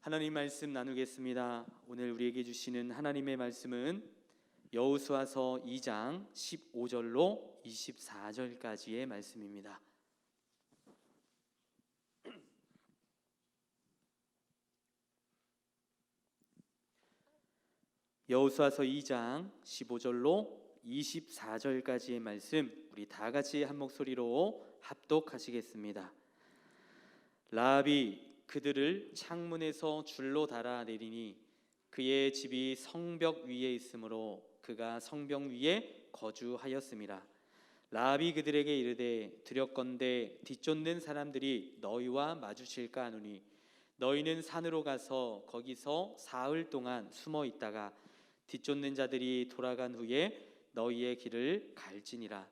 하나님 말씀 나누겠습니다. 오늘 우리에게 주시는 하나님의 말씀은 여호수아서 2장 15절로 24절까지의 말씀입니다. 여호수아서 2장 15절로 24절까지의 말씀, 우리 다 같이 한 목소리로 합독하시겠습니다. 라합이 그들을 창문에서 줄로 달아 내리니 그의 집이 성벽 위에 있으므로 그가 성벽 위에 거주하였음이라. 라합이 그들에게 이르되 두렵건대 뒤쫓는 사람들이 너희와 마주칠까 하노니 너희는 산으로 가서 거기서 사흘 동안 숨어 있다가 뒤쫓는 자들이 돌아간 후에 너희의 길을 갈지니라.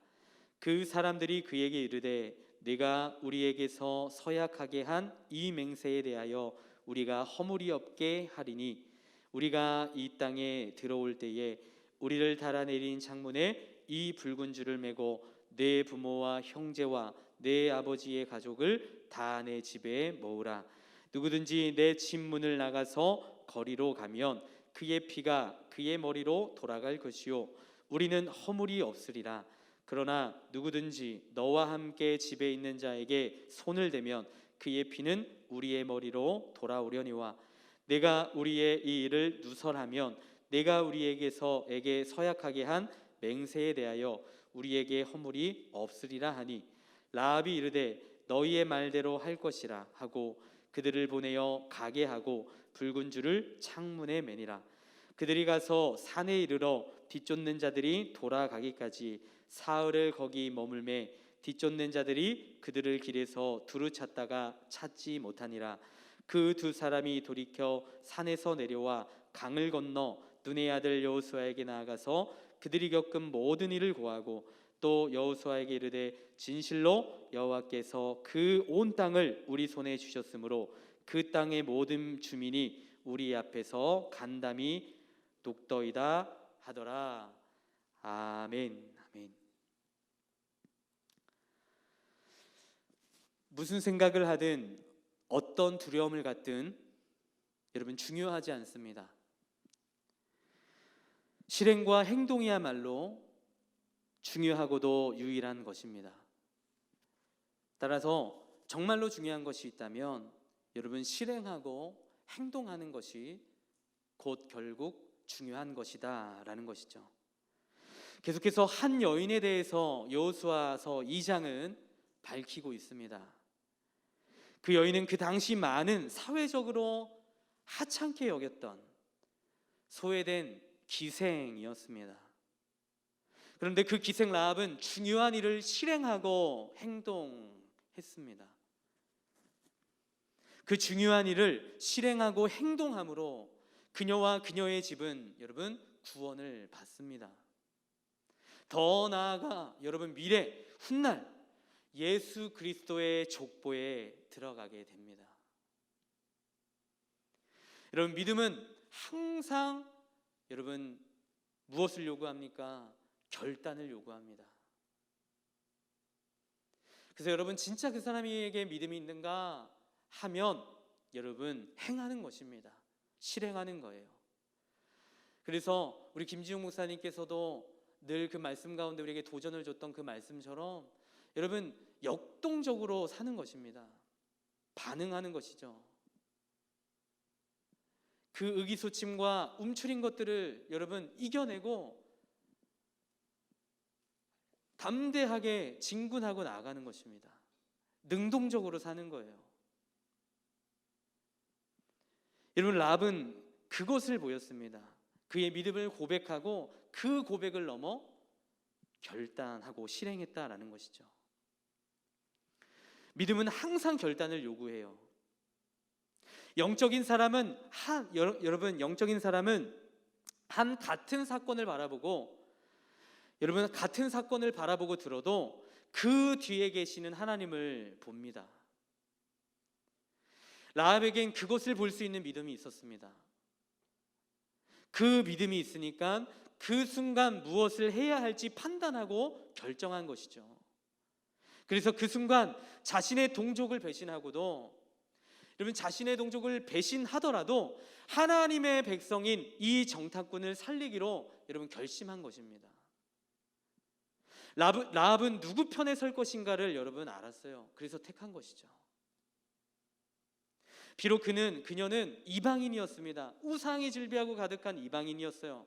그 사람들이 그에게 이르되 네가 우리에게서 서약하게 한 이 맹세에 대하여 우리가 허물이 없게 하리니 우리가 이 땅에 들어올 때에 우리를 달아내린 창문에 이 붉은 줄을 매고 내 부모와 형제와 내 아버지의 가족을 다 내 집에 모으라. 누구든지 내 집문을 나가서 거리로 가면 그의 피가 그의 머리로 돌아갈 것이요 우리는 허물이 없으리라. 그러나 누구든지 너와 함께 집에 있는 자에게 손을 대면 그의 피는 우리의 머리로 돌아오려니와 내가 우리의 이 일을 누설하면 내가 우리에게 서약하게 한 맹세에 대하여 우리에게 허물이 없으리라 하니 라합이 이르되 너희의 말대로 할 것이라 하고 그들을 보내어 가게 하고 붉은 줄을 창문에 매니라. 그들이 가서 산에 이르러 뒤쫓는 자들이 돌아가기까지 사흘을 거기 머물매 뒤쫓는 자들이 그들을 길에서 두루 찾다가 찾지 못하니라. 그 두 사람이 돌이켜 산에서 내려와 강을 건너 눈의 아들 여호수아에게 나아가서 그들이 겪은 모든 일을 고하고 또 여호수아에게 이르되 진실로 여호와께서 그 온 땅을 우리 손에 주셨으므로 그 땅의 모든 주민이 우리 앞에서 간담이 녹더이다 하더라. 아멘. 아멘. 무슨 생각을 하든 어떤 두려움을 갖든 여러분 중요하지 않습니다. 실행과 행동이야말로 중요하고도 유일한 것입니다. 따라서 정말로 중요한 것이 있다면 여러분 실행하고 행동하는 것이 곧 결국 중요한 것이다 라는 것이죠. 계속해서 한 여인에 대해서 여호수아서 2장은 밝히고 있습니다. 그 여인은 그 당시 많은 사회적으로 하찮게 여겼던 소외된 기생이었습니다. 그런데 그 기생 라합은 중요한 일을 실행하고 행동했습니다. 그 중요한 일을 실행하고 행동함으로 그녀와 그녀의 집은 여러분 구원을 받습니다. 더 나아가 여러분 미래 훗날 예수 그리스도의 족보에 들어가게 됩니다. 여러분 믿음은 항상 여러분 무엇을 요구합니까? 결단을 요구합니다. 그래서 여러분 진짜 그 사람에게 믿음이 있는가 하면 여러분 행하는 것입니다. 실행하는 거예요. 그래서 우리 김지웅 목사님께서도 늘 그 말씀 가운데 우리에게 도전을 줬던 그 말씀처럼 여러분 역동적으로 사는 것입니다. 반응하는 것이죠. 그 의기소침과 움츠린 것들을 여러분 이겨내고 담대하게 진군하고 나아가는 것입니다. 능동적으로 사는 거예요. 여러분 라합은 그것을 보였습니다. 그의 믿음을 고백하고 그 고백을 넘어 결단하고 실행했다라는 것이죠. 믿음은 항상 결단을 요구해요. 영적인 사람은 여러분 영적인 사람은 한 같은 사건을 바라보고 여러분 같은 사건을 바라보고 들어도 그 뒤에 계시는 하나님을 봅니다. 라합에겐 그것을 볼 수 있는 믿음이 있었습니다. 그 믿음이 있으니까 그 순간 무엇을 해야 할지 판단하고 결정한 것이죠. 그래서 그 순간 자신의 동족을 배신하고도 여러분 자신의 동족을 배신하더라도 하나님의 백성인 이 정탐꾼을 살리기로 여러분 결심한 것입니다. 라합은 누구 편에 설 것인가를 여러분 알았어요. 그래서 택한 것이죠. 비록 그녀는 이방인이었습니다. 우상이 질비하고 가득한 이방인이었어요.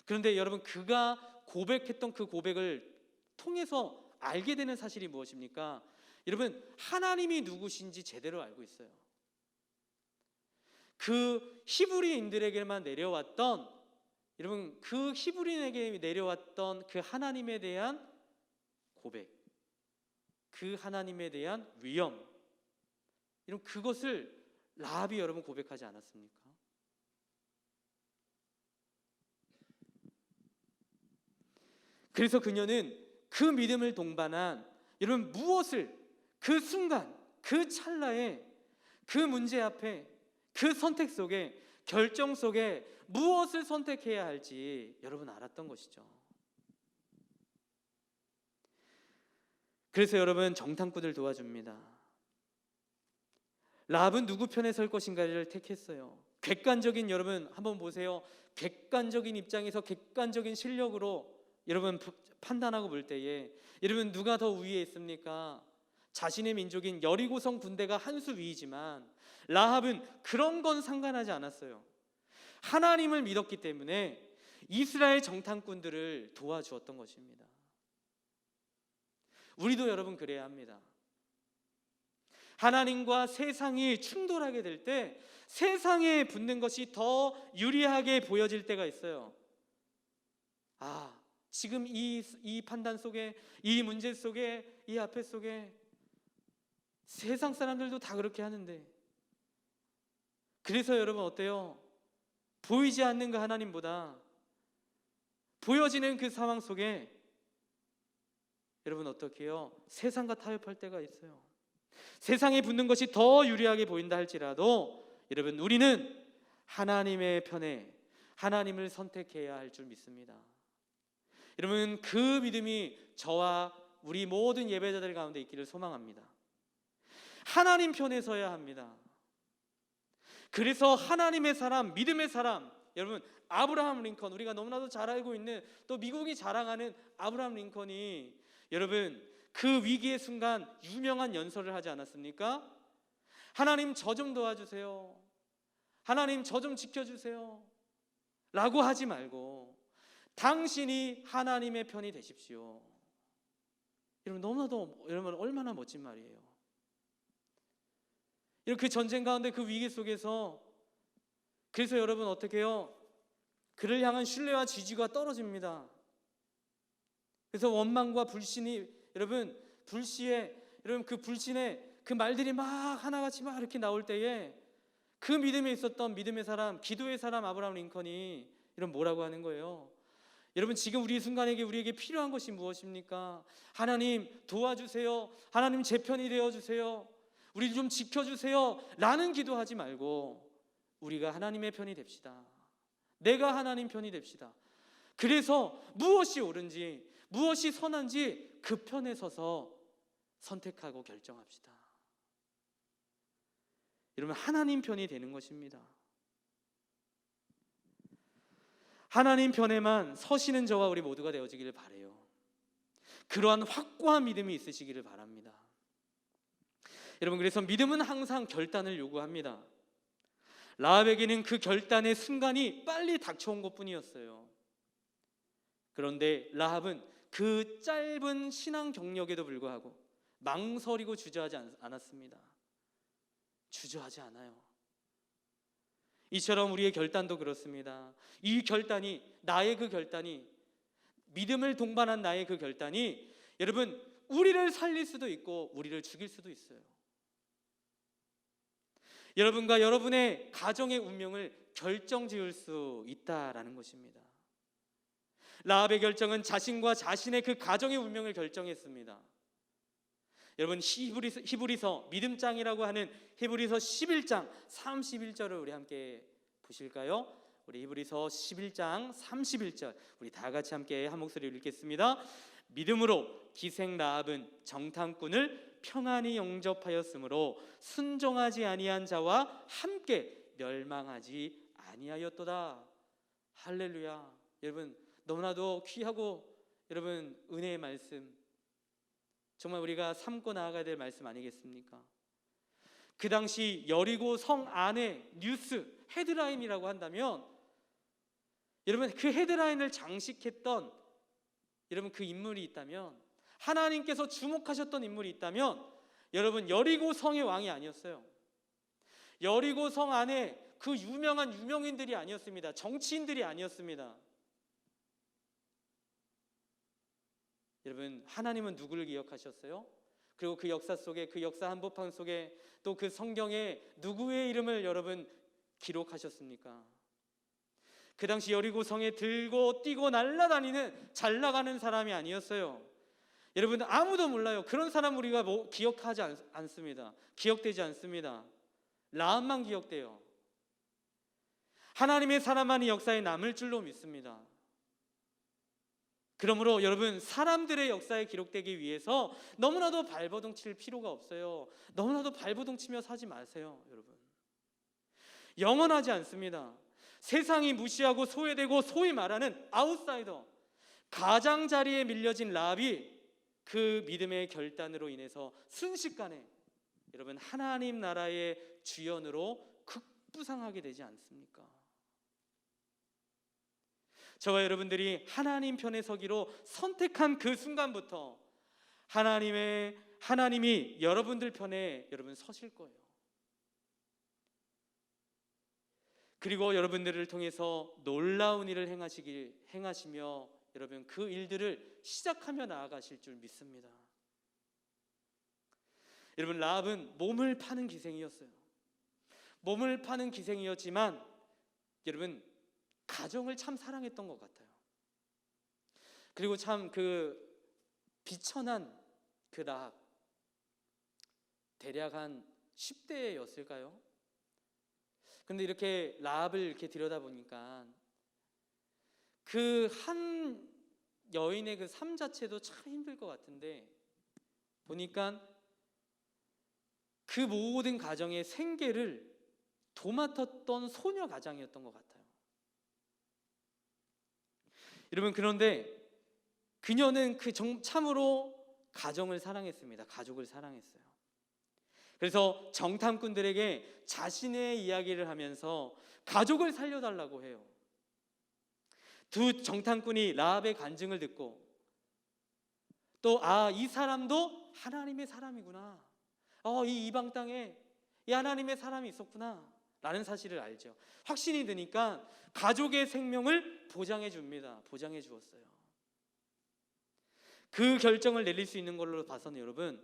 그런데 여러분 그가 고백했던 그 고백을 통해서 알게 되는 사실이 무엇입니까? 여러분 하나님이 누구신지 제대로 알고 있어요. 그 히브리인들에게만 내려왔던 여러분 그 히브리인에게 내려왔던 그 하나님에 대한 고백, 그 하나님에 대한 위엄, 이런 그것을 라합이 여러분 고백하지 않았습니까? 그래서 그녀는 그 믿음을 동반한 여러분 무엇을 그 순간 그 찰나에 그 문제 앞에 그 선택 속에 결정 속에 무엇을 선택해야 할지 여러분 알았던 것이죠. 그래서 여러분 정탐꾼을 도와줍니다. 라합은 누구 편에 설 것인가를 택했어요. 객관적인 여러분 한번 보세요. 객관적인 입장에서 객관적인 실력으로 여러분 판단하고 볼 때에 여러분 누가 더 위에 있습니까? 자신의 민족인 여리고성 군대가 한 수 위이지만 라합은 그런 건 상관하지 않았어요. 하나님을 믿었기 때문에 이스라엘 정탐꾼들을 도와주었던 것입니다. 우리도 여러분 그래야 합니다. 하나님과 세상이 충돌하게 될 때 세상에 붙는 것이 더 유리하게 보여질 때가 있어요. 지금 이 판단 속에, 이 문제 속에, 이 앞에 속에 세상 사람들도 다 그렇게 하는데, 그래서 여러분 어때요? 보이지 않는 그 하나님보다 보여지는 그 상황 속에 여러분 어떻게 해요? 세상과 타협할 때가 있어요. 세상에 붙는 것이 더 유리하게 보인다 할지라도 여러분 우리는 하나님의 편에 하나님을 선택해야 할 줄 믿습니다. 여러분 그 믿음이 저와 우리 모든 예배자들 가운데 있기를 소망합니다. 하나님 편에 서야 합니다. 그래서 하나님의 사람, 믿음의 사람, 여러분 아브라함 링컨, 우리가 너무나도 잘 알고 있는 또 미국이 자랑하는 아브라함 링컨이 여러분 그 위기의 순간 유명한 연설을 하지 않았습니까? 하나님 저 좀 도와주세요, 하나님 저 좀 지켜주세요 라고 하지 말고 당신이 하나님의 편이 되십시오. 여러분 너무나도 여러분 얼마나 멋진 말이에요. 그 전쟁 가운데 그 위기 속에서 그래서 여러분 어떻게 해요? 그를 향한 신뢰와 지지가 떨어집니다. 그래서 원망과 불신이 여러분 그 불신의 그 말들이 막 하나같이 막 이렇게 나올 때에 그 믿음에 있었던 믿음의 사람, 기도의 사람 아브라함 링컨이 이런 뭐라고 하는 거예요? 여러분 지금 우리 순간에게 우리에게 필요한 것이 무엇입니까? 하나님 도와주세요, 하나님 제 편이 되어주세요, 우리를 좀 지켜주세요 라는 기도하지 말고 우리가 하나님의 편이 됩시다. 내가 하나님 편이 됩시다. 그래서 무엇이 옳은지 무엇이 선한지 그 편에 서서 선택하고 결정합시다. 여러분 하나님 편이 되는 것입니다. 하나님 편에만 서시는 저와 우리 모두가 되어지기를 바라요. 그러한 확고한 믿음이 있으시기를 바랍니다. 여러분 그래서 믿음은 항상 결단을 요구합니다. 라합에게는 그 결단의 순간이 빨리 닥쳐온 것뿐이었어요. 그런데 라합은 그 짧은 신앙 경력에도 불구하고 망설이고 주저하지 않았습니다. 주저하지 않아요. 이처럼 우리의 결단도 그렇습니다. 이 결단이, 나의 그 결단이, 믿음을 동반한 나의 그 결단이 여러분 우리를 살릴 수도 있고 우리를 죽일 수도 있어요. 여러분과 여러분의 가정의 운명을 결정지을 수 있다라는 것입니다. 라합의 결정은 자신과 자신의 그 가정의 운명을 결정했습니다. 여러분 히브리서 믿음장이라고 하는 히브리서 11장 31절을 우리 함께 보실까요? 우리 히브리서 11장 31절 우리 다 같이 함께 한 목소리로 읽겠습니다. 믿음으로 기생 라합은 정탐꾼을 평안히 영접하였으므로 순종하지 아니한 자와 함께 멸망하지 아니하였도다. 할렐루야. 여러분, 너무나도 귀하고 여러분 은혜의 말씀, 정말 우리가 삼고 나아가야 될 말씀 아니겠습니까? 그 당시 여리고 성 안에 뉴스 헤드라인이라고 한다면, 여러분 그 헤드라인을 장식했던 여러분 그 인물이 있다면, 하나님께서 주목하셨던 인물이 있다면, 여러분 여리고 성의 왕이 아니었어요. 여리고 성 안에 그 유명한 유명인들이 아니었습니다. 정치인들이 아니었습니다. 여러분, 하나님은 누구를 기억하셨어요? 그리고 그 역사 속에, 그 역사 한복판 속에 또 그 성경에 누구의 이름을 여러분 기록하셨습니까? 그 당시 여리고 성에 들고 뛰고 날아다니는 잘 나가는 사람이 아니었어요. 여러분, 아무도 몰라요. 그런 사람 우리가 기억하지 않습니다. 기억되지 않습니다. 라합만 기억돼요. 하나님의 사람만이 역사에 남을 줄로 믿습니다. 그러므로 여러분, 사람들의 역사에 기록되기 위해서 너무나도 발버둥 칠 필요가 없어요. 너무나도 발버둥 치며 사지 마세요. 여러분, 영원하지 않습니다. 세상이 무시하고 소외되고 소위 말하는 아웃사이더, 가장자리에 밀려진 라합이 그 믿음의 결단으로 인해서 순식간에 여러분 하나님 나라의 주연으로 급부상하게 되지 않습니까? 저와 여러분들이 하나님 편에 서기로 선택한 그 순간부터 하나님이 여러분들 편에 여러분 서실 거예요. 그리고 여러분들을 통해서 놀라운 일을 행하시며 여러분 그 일들을 시작하며 나아가실 줄 믿습니다. 여러분, 라합은 몸을 파는 기생이었어요. 몸을 파는 기생이었지만 여러분 가정을 참 사랑했던 것 같아요. 그리고 참 그 비천한 그 라합, 대략 한 10대였을까요? 근데 이렇게 라합을 이렇게 들여다보니까 그 한 여인의 그 삶 자체도 참 힘들 것 같은데, 보니까 그 모든 가정의 생계를 도맡았던 소녀 가장이었던 것 같아요. 여러분, 그런데 그녀는 참으로 가정을 사랑했습니다. 가족을 사랑했어요. 그래서 정탐꾼들에게 자신의 이야기를 하면서 가족을 살려달라고 해요. 두 정탐꾼이 라합의 간증을 듣고 또 이 사람도 하나님의 사람이구나, 이 이방 땅에 이 하나님의 사람이 있었구나 라는 사실을 알죠. 확신이 드니까 가족의 생명을 보장해 줍니다. 보장해 주었어요. 그 결정을 내릴 수 있는 걸로 봐서는 여러분,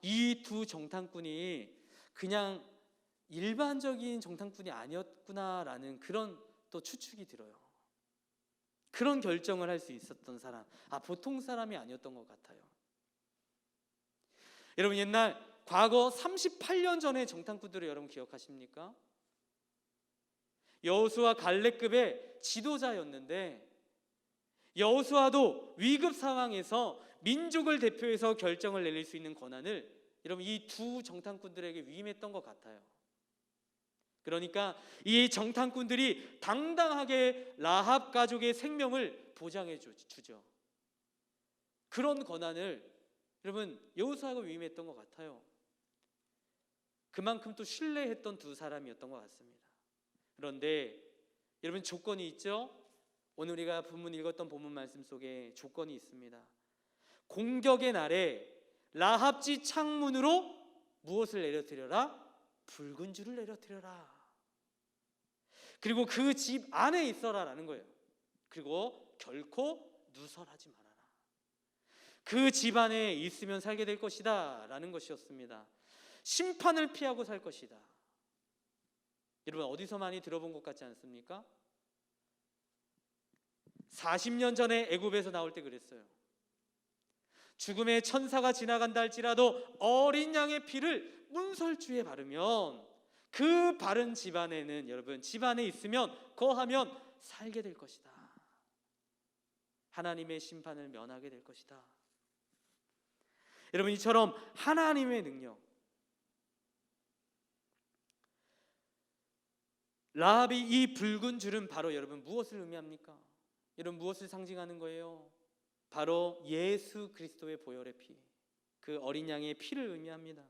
이 두 정탐꾼이 그냥 일반적인 정탐꾼이 아니었구나라는 그런 또 추측이 들어요. 그런 결정을 할 수 있었던 사람, 보통 사람이 아니었던 것 같아요. 여러분, 옛날 과거 38년 전의 정탐꾼들을 여러분 기억하십니까? 여호수아 갈렙급의 지도자였는데, 여호수아도 위급 상황에서 민족을 대표해서 결정을 내릴 수 있는 권한을 여러분 이 두 정탐꾼들에게 위임했던 것 같아요. 그러니까 이 정탐꾼들이 당당하게 라합 가족의 생명을 보장해 주죠. 그런 권한을 여러분 여호수아가 위임했던 것 같아요. 그만큼 또 신뢰했던 두 사람이었던 것 같습니다. 그런데 여러분 조건이 있죠? 오늘 우리가 본문 읽었던 본문 말씀 속에 조건이 있습니다. 공격의 날에 라합집 창문으로 무엇을 내려뜨려라? 붉은 줄을 내려뜨려라. 그리고 그 집 안에 있어라라는 거예요. 그리고 결코 누설하지 말아라. 그 집 안에 있으면 살게 될 것이다 라는 것이었습니다. 심판을 피하고 살 것이다. 여러분, 어디서 많이 들어본 것 같지 않습니까? 40년 전에 애굽에서 나올 때 그랬어요. 죽음의 천사가 지나간다 할지라도 어린 양의 피를 문설주에 바르면 그 바른 집안에는 여러분 집안에 있으면 거하면 살게 될 것이다. 하나님의 심판을 면하게 될 것이다. 여러분, 이처럼 하나님의 능력, 라합이 이 붉은 줄은 바로 여러분 무엇을 의미합니까? 여러분, 무엇을 상징하는 거예요? 바로 예수 그리스도의 보혈의 피, 그 어린 양의 피를 의미합니다.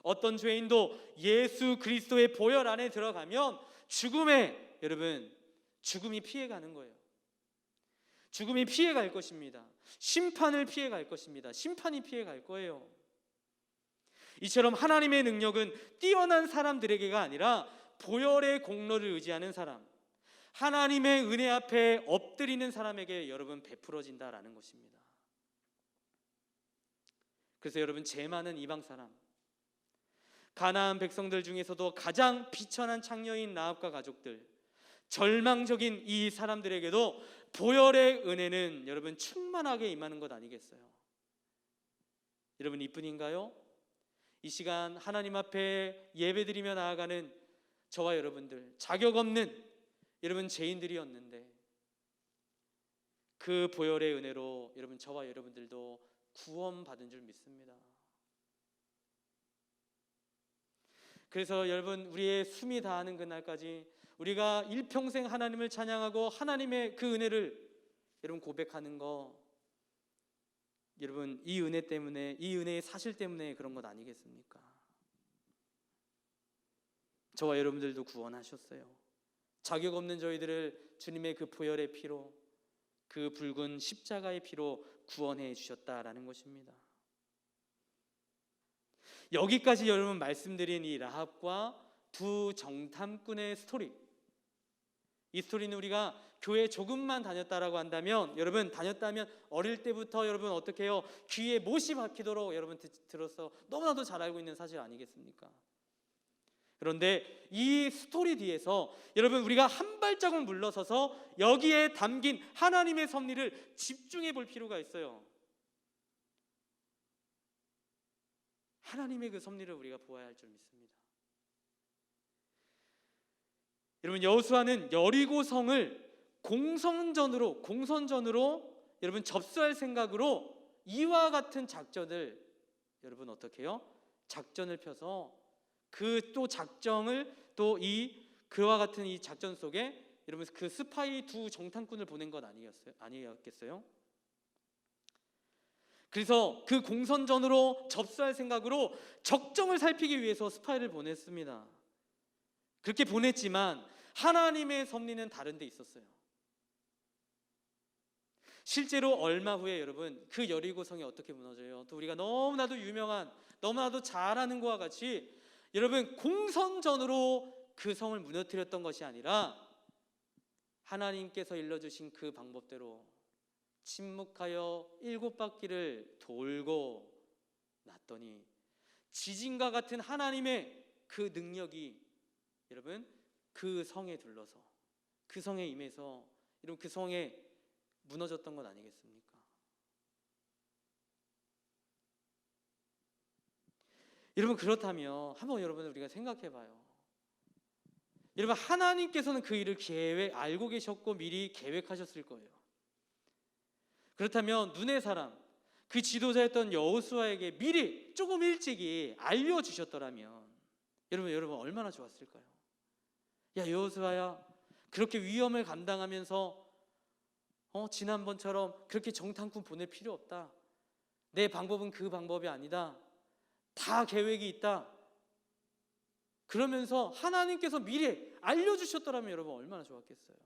어떤 죄인도 예수 그리스도의 보혈 안에 들어가면 죽음이 피해가는 거예요. 죽음이 피해갈 것입니다. 심판을 피해갈 것입니다. 심판이 피해갈 거예요. 이처럼 하나님의 능력은 뛰어난 사람들에게가 아니라 보혈의 공로를 의지하는 사람, 하나님의 은혜 앞에 엎드리는 사람에게 여러분 베풀어진다라는 것입니다. 그래서 여러분, 죄 많은 이방 사람, 가나안 백성들 중에서도 가장 비천한 창녀인 라합과 가족들, 절망적인 이 사람들에게도 보혈의 은혜는 여러분 충만하게 임하는 것 아니겠어요? 여러분, 이뿐인가요? 이 시간 하나님 앞에 예배드리며 나아가는 저와 여러분들, 자격 없는 여러분 죄인들이었는데 그 보혈의 은혜로 여러분, 저와 여러분들도 구원받은 줄 믿습니다. 그래서 여러분, 우리의 숨이 다하는 그날까지 우리가 일평생 하나님을 찬양하고 하나님의 그 은혜를 여러분 고백하는 거, 여러분 이 은혜 때문에, 이 은혜의 사실 때문에 그런 것 아니겠습니까? 저와 여러분들도 구원하셨어요. 자격 없는 저희들을 주님의 그 보혈의 피로, 그 붉은 십자가의 피로 구원해 주셨다라는 것입니다. 여기까지 여러분 말씀드린 이 라합과 두 정탐꾼의 스토리, 이 스토리는 우리가 교회 조금만 다녔다라고 한다면, 여러분 다녔다면 어릴 때부터 여러분 어떻게 해요? 귀에 못이 박히도록 여러분 들어서 너무나도 잘 알고 있는 사실 아니겠습니까? 그런데 이 스토리 뒤에서 여러분, 우리가 한 발자국 물러서서 여기에 담긴 하나님의 섭리를 집중해 볼 필요가 있어요. 하나님의 그 섭리를 우리가 보아야 할 줄 믿습니다. 여러분, 여호수아는 여리고성을 공성전으로 여러분 접수할 생각으로 이와 같은 작전을 여러분 어떻게 해요? 작전을 펴서 그 또 작정을 또 그와 같은 이 작전 속에 여러분 그 스파이 두 정탐꾼을 보낸 것 아니었겠어요? 그래서 그 공선전으로 접수할 생각으로 적정을 살피기 위해서 스파이를 보냈습니다. 그렇게 보냈지만 하나님의 섭리는 다른 데 있었어요. 실제로 얼마 후에 여러분 그 여리고성이 어떻게 무너져요? 또 우리가 너무나도 유명한, 너무나도 잘 아는 것과 같이 여러분 공선전으로 그 성을 무너뜨렸던 것이 아니라 하나님께서 일러주신 그 방법대로 침묵하여 7바퀴를 돌고 났더니 지진과 같은 하나님의 그 능력이 여러분 그 성에 둘러서, 그 성에 임해서 여러분 그 성에 무너졌던 것 아니겠습니까? 여러분, 그렇다면 한번 여러분 우리가 생각해 봐요. 여러분, 하나님께서는 그 일을 알고 계셨고 미리 계획하셨을 거예요. 그렇다면 눈의 사람, 그 지도자였던 여호수아에게 미리 조금 일찍이 알려주셨더라면 여러분 얼마나 좋았을까요? 야, 여호수아야, 그렇게 위험을 감당하면서 지난번처럼 그렇게 정탐꾼 보낼 필요 없다. 내 방법은 그 방법이 아니다. 다 계획이 있다. 그러면서 하나님께서 미리 알려주셨더라면 여러분 얼마나 좋았겠어요.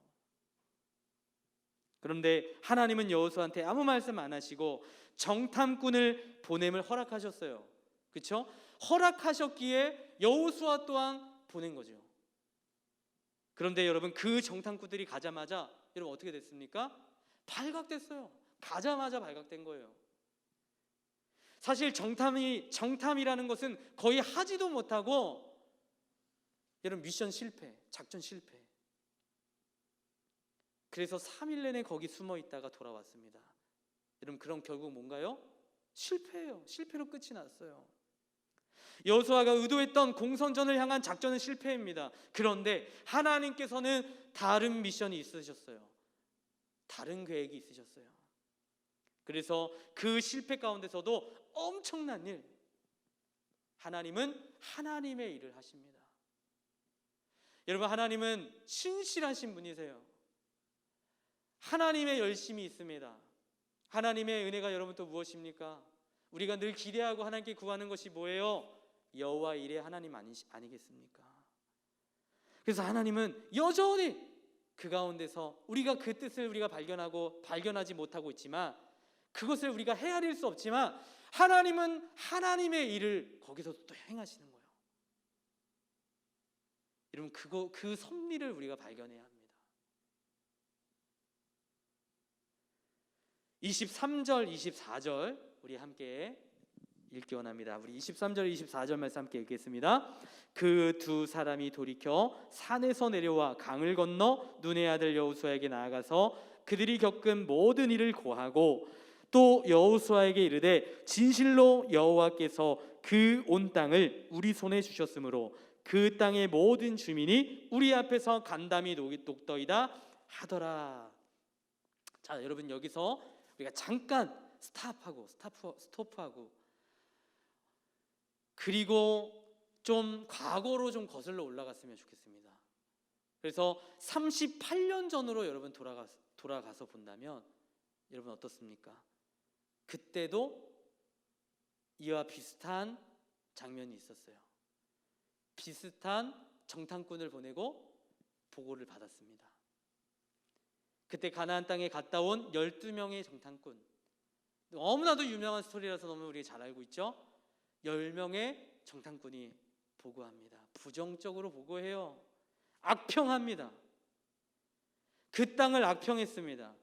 그런데 하나님은 여호수아한테 아무 말씀 안 하시고 정탐꾼을 보냄을 허락하셨어요. 그렇죠? 허락하셨기에 여호수아 또한 보낸 거죠. 그런데 여러분 그 정탐꾼들이 가자마자 여러분 어떻게 됐습니까? 발각됐어요. 가자마자 발각된 거예요. 사실 정탐이라는 것은 거의 하지도 못하고 여러분 미션 실패, 작전 실패. 그래서 3일 내내 거기 숨어 있다가 돌아왔습니다. 여러분 그럼 결국 뭔가요? 실패예요. 실패로 끝이 났어요. 여호수아가 의도했던 공선전을 향한 작전은 실패입니다. 그런데 하나님께서는 다른 미션이 있으셨어요. 다른 계획이 있으셨어요. 그래서 그 실패 가운데서도 엄청난 일, 하나님은 하나님의 일을 하십니다. 여러분, 하나님은 신실하신 분이세요. 하나님의 열심이 있습니다. 하나님의 은혜가 여러분 또 무엇입니까? 우리가 늘 기대하고 하나님께 구하는 것이 뭐예요? 여호와 일의 하나님 아니겠습니까? 그래서 하나님은 여전히 그 가운데서 우리가 그 뜻을 우리가 발견하지 못하고 있지만, 그것을 우리가 헤아릴 수 없지만, 하나님은 하나님의 일을 거기서 또 행하시는 거예요. 여러분, 그 섭리를 우리가 발견해야 합니다. 23절, 24절 우리 함께 읽기 원합니다. 우리 23절, 24절 말씀 함께 읽겠습니다. 그 두 사람이 돌이켜 산에서 내려와 강을 건너 눈의 아들 여호수아에게 나아가서 그들이 겪은 모든 일을 고하고 또 여호수아에게 이르되 진실로 여호와께서 그 온 땅을 우리 손에 주셨으므로 그 땅의 모든 주민이 우리 앞에서 간담이 녹더이다 하더라. 자, 여러분, 여기서 우리가 잠깐 스톱하고 그리고 좀 과거로 좀 거슬러 올라갔으면 좋겠습니다. 그래서 38년 전으로 여러분 돌아가서 본다면 여러분 어떻습니까? 그때도 이와 비슷한 장면이 있었어요. 비슷한 정탐꾼을 보내고 보고를 받았습니다. 그때 가나안 땅에 갔다 온 12명의 정탐꾼, 너무나도 유명한 스토리라서 너무 우리가 잘 알고 있죠. 10명의 정탐꾼이 보고합니다. 부정적으로 보고해요. 악평합니다. 그 땅을 악평했습니다.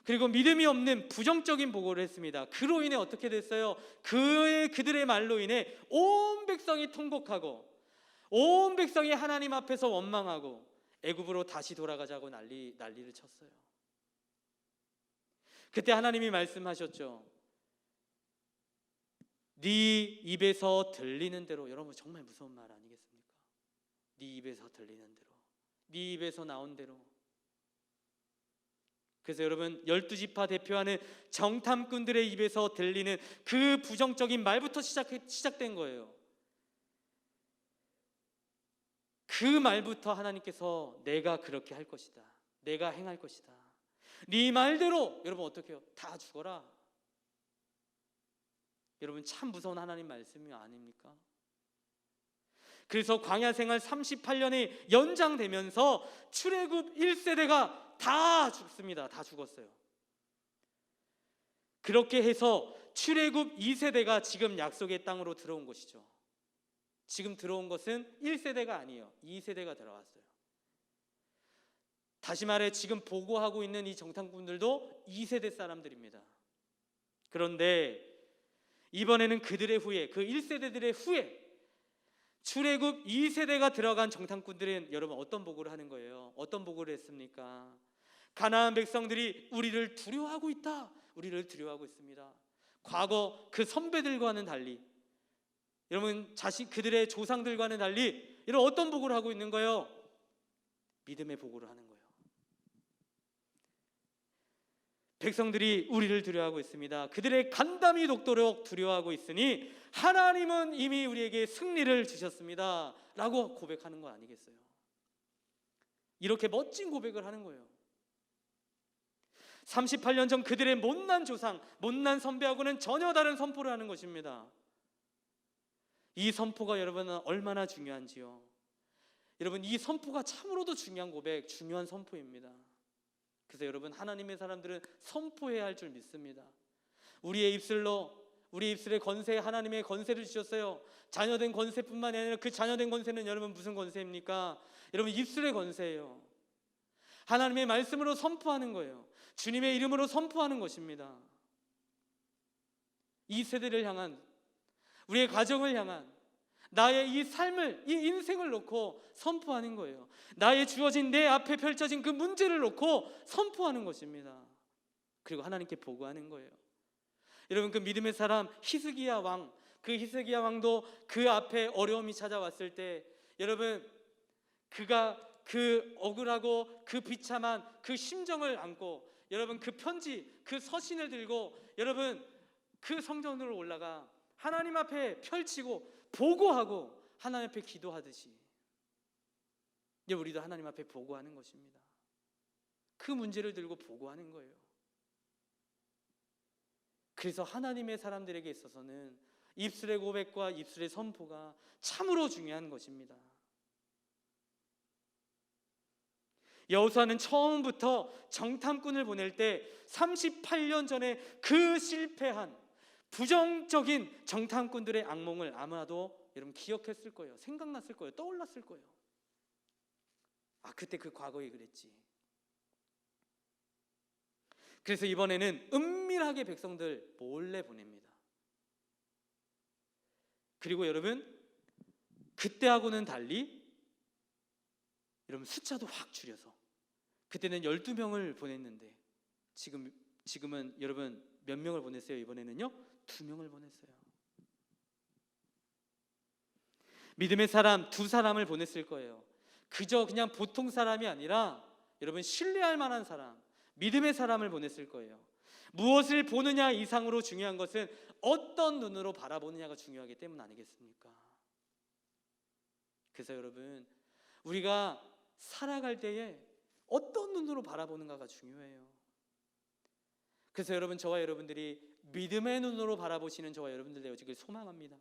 그리고 믿음이 없는 부정적인 보고를 했습니다. 그로 인해 어떻게 됐어요? 그들의 말로 인해 온 백성이 통곡하고 온 백성이 하나님 앞에서 원망하고 애굽으로 다시 돌아가자고 난리를 쳤어요. 그때 하나님이 말씀하셨죠. 네 입에서 들리는 대로. 여러분, 정말 무서운 말 아니겠습니까? 네 입에서 들리는 대로, 네 입에서 나온 대로. 그래서 여러분, 12지파 대표하는 정탐꾼들의 입에서 들리는 그 부정적인 말부터 시작된 거예요. 그 말부터 하나님께서 내가 그렇게 할 것이다, 내가 행할 것이다, 네 말대로 여러분 어떻게 해요? 다 죽어라. 여러분, 참 무서운 하나님 말씀이 아닙니까? 그래서 광야 생활 38년이 연장되면서 출애굽 1세대가 다 죽습니다. 다 죽었어요. 그렇게 해서 출애굽 2세대가 지금 약속의 땅으로 들어온 것이죠. 지금 들어온 것은 1세대가 아니에요. 2세대가 들어왔어요. 다시 말해 지금 보고하고 있는 이 정탐꾼들도 2세대 사람들입니다. 그런데 이번에는 그들의 후에, 그 1세대들의 후에 출애굽 2세대가 들어간 정탐꾼들은 여러분 어떤 보고를 하는 거예요? 어떤 보고를 했습니까? 가나안 백성들이 우리를 두려워하고 있다, 우리를 두려워하고 있습니다. 과거 그 선배들과는 달리, 여러분 그들의 조상들과는 달리 이런 어떤 보고를 하고 있는 거예요? 믿음의 보고를 하는 거예요. 백성들이 우리를 두려워하고 있습니다. 그들의 간담이 녹도록 두려워하고 있으니 하나님은 이미 우리에게 승리를 주셨습니다 라고 고백하는 거 아니겠어요? 이렇게 멋진 고백을 하는 거예요. 38년 전 그들의 못난 조상, 못난 선배하고는 전혀 다른 선포를 하는 것입니다. 이 선포가 여러분은 얼마나 중요한지요. 여러분, 이 선포가 참으로도 중요한 고백, 중요한 선포입니다. 그래서 여러분, 하나님의 사람들은 선포해야 할 줄 믿습니다. 우리 입술의 권세에 하나님의 권세를 주셨어요. 자녀된 권세뿐만 아니라 그 자녀된 권세는 여러분 무슨 권세입니까? 여러분, 입술의 권세예요. 하나님의 말씀으로 선포하는 거예요. 주님의 이름으로 선포하는 것입니다. 이 세대를 향한, 우리의 가정을 향한, 나의 이 삶을, 이 인생을 놓고 선포하는 거예요. 나의 주어진 내 앞에 펼쳐진 그 문제를 놓고 선포하는 것입니다. 그리고 하나님께 보고하는 거예요. 여러분, 그 믿음의 사람 히스기야 왕, 그 히스기야 왕도 그 앞에 어려움이 찾아왔을 때 여러분, 그가 그 억울하고 그 비참한 그 심정을 안고 여러분 그 편지, 그 서신을 들고 여러분 그 성전으로 올라가 하나님 앞에 펼치고 보고하고 하나님 앞에 기도하듯이 이제 우리도 하나님 앞에 보고하는 것입니다. 그 문제를 들고 보고하는 거예요. 그래서 하나님의 사람들에게 있어서는 입술의 고백과 입술의 선포가 참으로 중요한 것입니다. 여호수아는 처음부터 정탐꾼을 보낼 때 38년 전에 그 실패한 부정적인 정탐꾼들의 악몽을 아마도 여러분 기억했을 거예요. 생각났을 거예요. 떠올랐을 거예요. 아, 그때 그 과거에 그랬지. 그래서 이번에는 은밀하게 백성들 몰래 보냅니다. 그리고 여러분 그때하고는 달리 여러분 숫자도 확 줄여서 그때는 12명을 보냈는데 지금은 여러분 몇 명을 보냈어요? 이번에는요 2명을 보냈어요. 믿음의 사람 2사람을 보냈을 거예요. 그저 그냥 보통 사람이 아니라 여러분 신뢰할 만한 사람, 믿음의 사람을 보냈을 거예요. 무엇을 보느냐 이상으로 중요한 것은 어떤 눈으로 바라보느냐가 중요하기 때문 아니겠습니까? 그래서 여러분 우리가 살아갈 때에 어떤 눈으로 바라보는가가 중요해요. 그래서 여러분 저와 여러분들이 믿음의 눈으로 바라보시는 저와 여러분들 되어지길 소망합니다.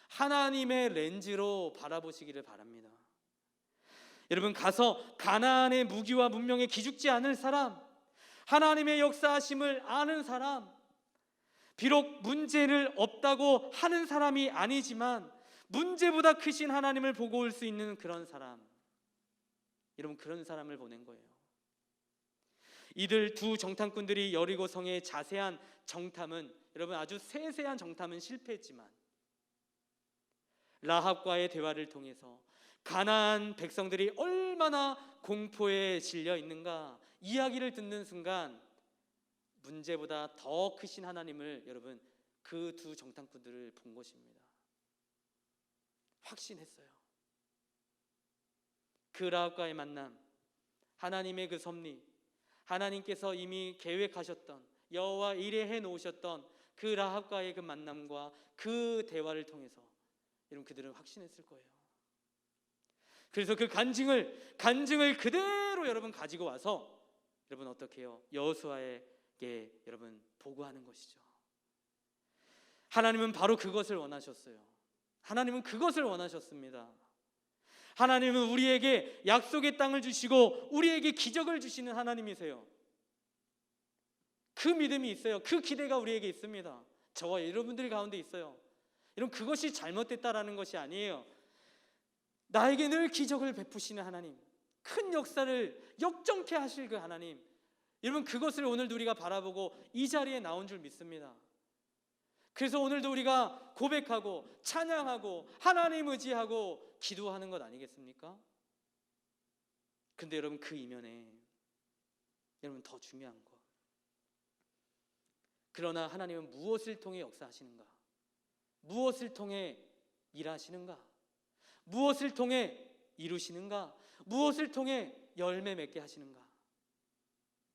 하나님의 렌즈로 바라보시기를 바랍니다. 여러분 가서 가나안의 무기와 문명에 기죽지 않을 사람, 하나님의 역사하심을 아는 사람, 비록 문제를 없다고 하는 사람이 아니지만 문제보다 크신 하나님을 보고 올 수 있는 그런 사람, 여러분 그런 사람을 보낸 거예요. 이들 2 정탐꾼들이 여리고 성의 자세한 정탐은 여러분 아주 세세한 정탐은 실패했지만 라합과의 대화를 통해서 가나안 백성들이 얼마나 공포에 질려 있는가 이야기를 듣는 순간 문제보다 더 크신 하나님을 여러분 그 2 정탐꾼들을 본 것입니다. 확신했어요. 그 라합과의 만남, 하나님의 그 섭리, 하나님께서 이미 계획하셨던 여호와 일에 놓으셨던 그 라합과의 그 만남과 그 대화를 통해서 여러분 그들은 확신했을 거예요. 그래서 그 간증을 그대로 여러분 가지고 와서 여러분 어떻게 해요? 여호수아에게 여러분 보고하는 것이죠. 하나님은 바로 그것을 원하셨어요. 하나님은 그것을 원하셨습니다. 하나님은 우리에게 약속의 땅을 주시고 우리에게 기적을 주시는 하나님이세요. 그 믿음이 있어요. 그 기대가 우리에게 있습니다. 저와 여러분들 가운데 있어요. 여러분 그것이 잘못됐다라는 것이 아니에요. 나에게 늘 기적을 베푸시는 하나님, 큰 역사를 역정케 하실 그 하나님, 여러분 그것을 오늘도 우리가 바라보고 이 자리에 나온 줄 믿습니다. 그래서 오늘도 우리가 고백하고 찬양하고 하나님 의지하고 기도하는 것 아니겠습니까? 근데 여러분 그 이면에 여러분 더 중요한 것, 그러나 하나님은 무엇을 통해 역사하시는가? 무엇을 통해 일하시는가? 무엇을 통해 이루시는가? 무엇을 통해 열매 맺게 하시는가?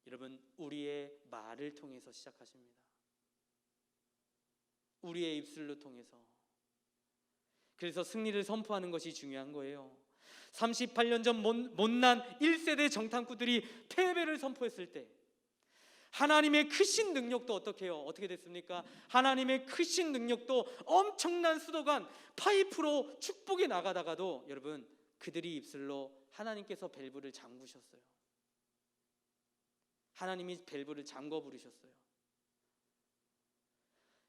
여러분 우리의 말을 통해서 시작하십니다. 우리의 입술로 통해서. 그래서 승리를 선포하는 것이 중요한 거예요. 38년 전 못난 1세대 정탐꾼들이 패배를 선포했을 때 하나님의 크신 능력도 어떻게 해요? 어떻게 됐습니까? 하나님의 크신 능력도 엄청난 수도관 파이프로 축복이 나가다가도 여러분 그들이 입술로 하나님께서 밸브를 잠그셨어요. 하나님이 밸브를 잠궈 부르셨어요.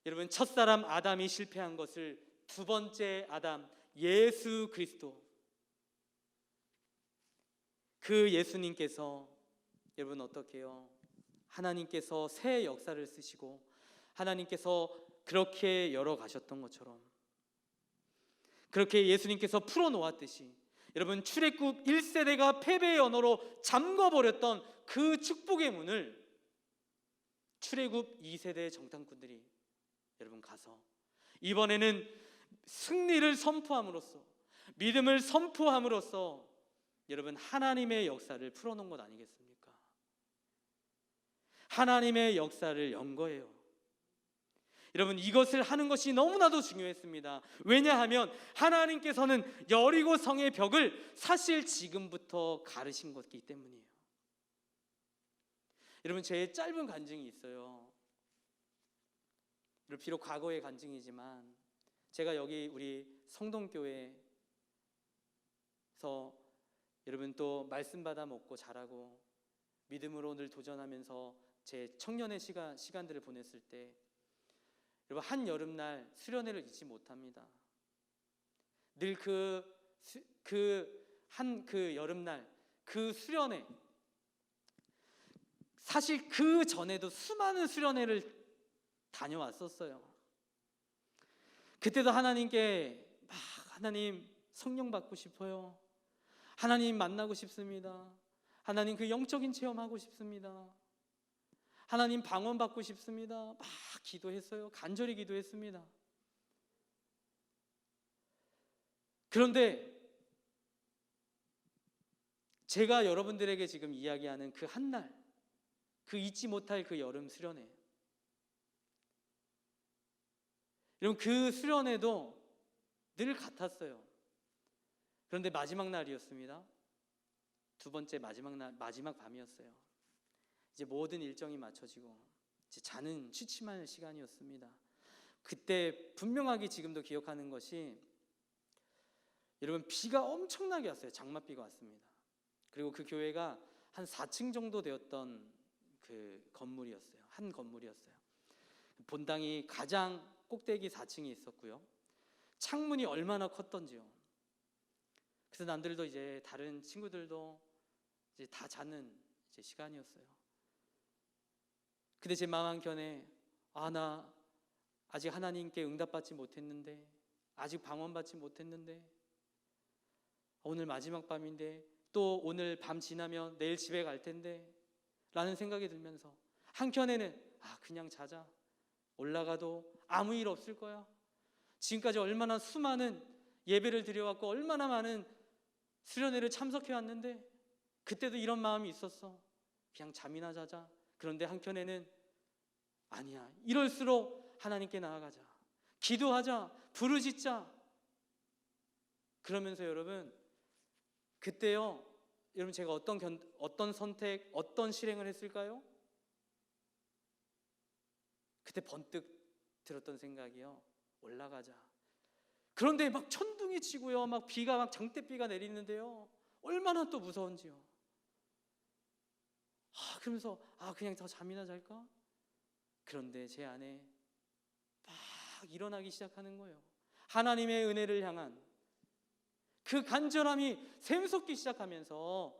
여러분 첫사람 아담이 실패한 것을 2번째 아담 예수 그리스도, 그 예수님께서 여러분 어떻게 해요? 하나님께서 새 역사를 쓰시고 하나님께서 그렇게 열어가셨던 것처럼 그렇게 예수님께서 풀어놓았듯이 여러분 출애굽 1세대가 패배의 언어로 잠궈버렸던 그 축복의 문을 출애굽 2세대 정탐꾼들이 여러분 가서 이번에는 승리를 선포함으로써 믿음을 선포함으로써 여러분 하나님의 역사를 풀어놓은 것 아니겠습니까? 하나님의 역사를 연 거예요. 여러분, 이것을 하는 것이 너무나도 중요했습니다. 왜냐하면 하나님께서는 여리고 성의 벽을 사실 지금부터 가르신 것이기 때문이에요. 여러분, 제 짧은 간증이 있어요. 비록 과거의 간증이지만 제가 여기 우리 성동교회에서 여러분 또 말씀 받아 먹고 자라고 믿음으로 늘 도전하면서 제 청년의 시간들을 보냈을 때 여러분, 한 여름날 수련회를 잊지 못합니다. 늘 그 여름날 그 수련회, 사실 그 전에도 수많은 수련회를 다녀왔었어요. 그때도 하나님께 막 하나님 성령 받고 싶어요. 하나님 만나고 싶습니다. 하나님 그 영적인 체험하고 싶습니다. 하나님 방언 받고 싶습니다. 막 기도했어요. 간절히 기도했습니다. 그런데 제가 여러분들에게 지금 이야기하는 그 한날, 그 잊지 못할 그 여름 수련회, 여러분 그 수련회도 늘 같았어요. 그런데 마지막 날이었습니다. 두 번째 마지막 밤이었어요. 이제 모든 일정이 맞춰지고 이제 자는 취침할 시간이었습니다. 그때 분명하게 지금도 기억하는 것이, 여러분 비가 엄청나게 왔어요. 장맛비가 왔습니다. 그리고 그 교회가 한 4층 정도 되었던 그 건물이었어요. 한 건물이었어요. 본당이 가장 꼭대기 4층에 있었고요. 창문이 얼마나 컸던지요. 그래서 남들도 이제 다른 친구들도 이제 다 자는 이제 시간이었어요. 근데 제 마음 한켠에 나 아직 하나님께 응답받지 못했는데, 아직 방언받지 못했는데, 오늘 마지막 밤인데, 또 오늘 밤 지나면 내일 집에 갈 텐데 라는 생각이 들면서 한켠에는 그냥 자자, 올라가도 아무 일 없을 거야, 지금까지 얼마나 수많은 예배를 드려왔고 얼마나 많은 수련회를 참석해 왔는데 그때도 이런 마음이 있었어, 그냥 잠이나 자자. 그런데 한켠에는 아니야, 이럴수록 하나님께 나아가자, 기도하자, 부르짖자. 그러면서 여러분 그때요, 여러분 제가 어떤 선택, 어떤 실행을 했을까요? 그때 번뜩 들었던 생각이요, 올라가자. 그런데 막 천둥이 치고요, 막 비가 막 장대비가 내리는데요, 얼마나 또 무서운지요. 그러면서 그냥 더 잠이나 잘까? 그런데 제 안에 막 일어나기 시작하는 거예요. 하나님의 은혜를 향한 그 간절함이 샘솟기 시작하면서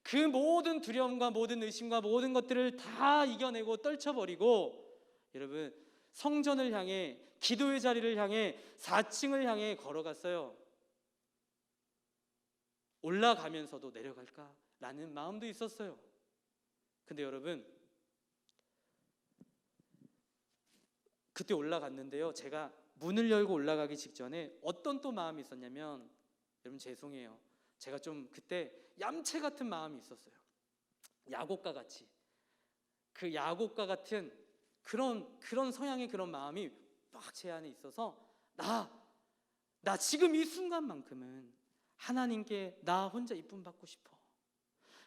그 모든 두려움과 모든 의심과 모든 것들을 다 이겨내고 떨쳐버리고, 여러분 성전을 향해, 기도의 자리를 향해, 4층을 향해 걸어갔어요. 올라가면서도 내려갈까라는 마음도 있었어요. 근데 여러분 그때 올라갔는데요, 제가 문을 열고 올라가기 직전에 어떤 또 마음이 있었냐면, 여러분 죄송해요, 제가 좀 그때 얌체 같은 마음이 있었어요. 야곱과 같이, 그 야곱과 같은 그런 성향의 그런 마음이 막 제 안에 있어서 나 지금 이 순간만큼은 하나님께 나 혼자 이쁨 받고 싶어.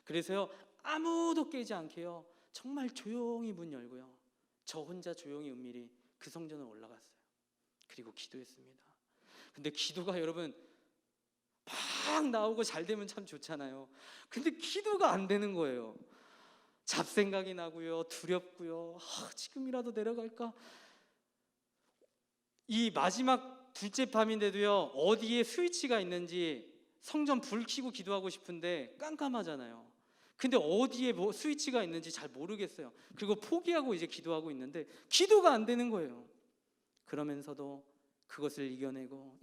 그래서요, 아무도 깨지 않게요, 정말 조용히 문 열고요, 저 혼자 조용히 은밀히 그 성전을 올라갔어요. 그리고 기도했습니다. 근데 기도가 여러분 막 나오고 잘 되면 참 좋잖아요. 근데 기도가 안 되는 거예요. 잡생각이 나고요, 두렵고요, 지금이라도 내려갈까? 이 마지막 둘째 밤인데도요, 어디에 스위치가 있는지, 성전 불 켜고 기도하고 싶은데 깜깜하잖아요. 근데 어디에 스위치가 있는지 잘 모르겠어요. 그리고 포기하고 이제 기도하고 있는데 기도가 안 되는 거예요. 그러면서도 그것을 이겨내고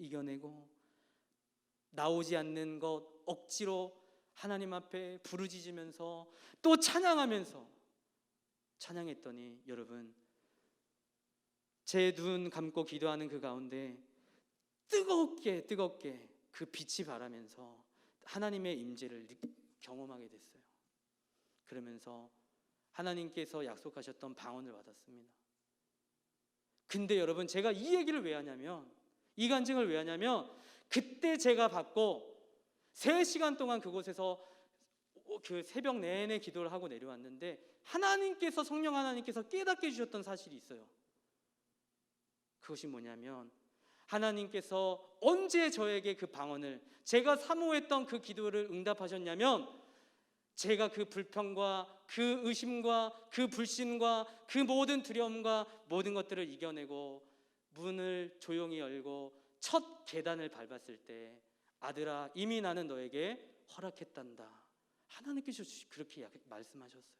나오지 않는 것 억지로 하나님 앞에 부르짖으면서 또 찬양했더니, 여러분 제 눈 감고 기도하는 그 가운데 뜨겁게 그 빛이 바라면서 하나님의 임재를 경험하게 됐어요. 그러면서 하나님께서 약속하셨던 방언을 받았습니다. 근데 여러분, 제가 이 얘기를 왜 하냐면, 이 간증을 왜 하냐면, 그때 제가 받고 3시간 동안 그곳에서 그 새벽 내내 기도를 하고 내려왔는데, 하나님께서, 성령 하나님께서 깨닫게 해주셨던 사실이 있어요. 그것이 뭐냐면, 하나님께서 언제 저에게 그 방언을, 제가 사모했던 그 기도를 응답하셨냐면, 제가 그 불평과 그 의심과 그 불신과 그 모든 두려움과 모든 것들을 이겨내고 문을 조용히 열고 첫 계단을 밟았을 때, 아들아, 이미 나는 너에게 허락했단다. 하나님께서 그렇게 말씀하셨어요.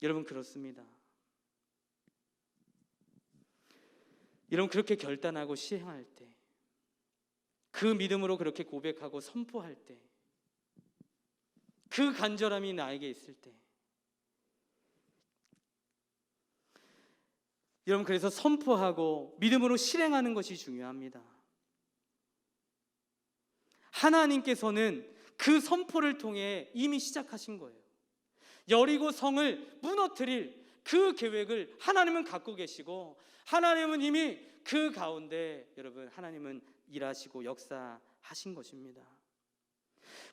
여러분, 그렇습니다. 여러분, 그렇게 결단하고 시행할 때, 그 믿음으로 그렇게 고백하고 선포할 때, 그 간절함이 나에게 있을 때, 여러분, 그래서 선포하고 믿음으로 실행하는 것이 중요합니다. 하나님께서는 그 선포를 통해 이미 시작하신 거예요. 여리고 성을 무너뜨릴 그 계획을 하나님은 갖고 계시고, 하나님은 이미 그 가운데, 여러분, 하나님은 일하시고 역사하신 것입니다.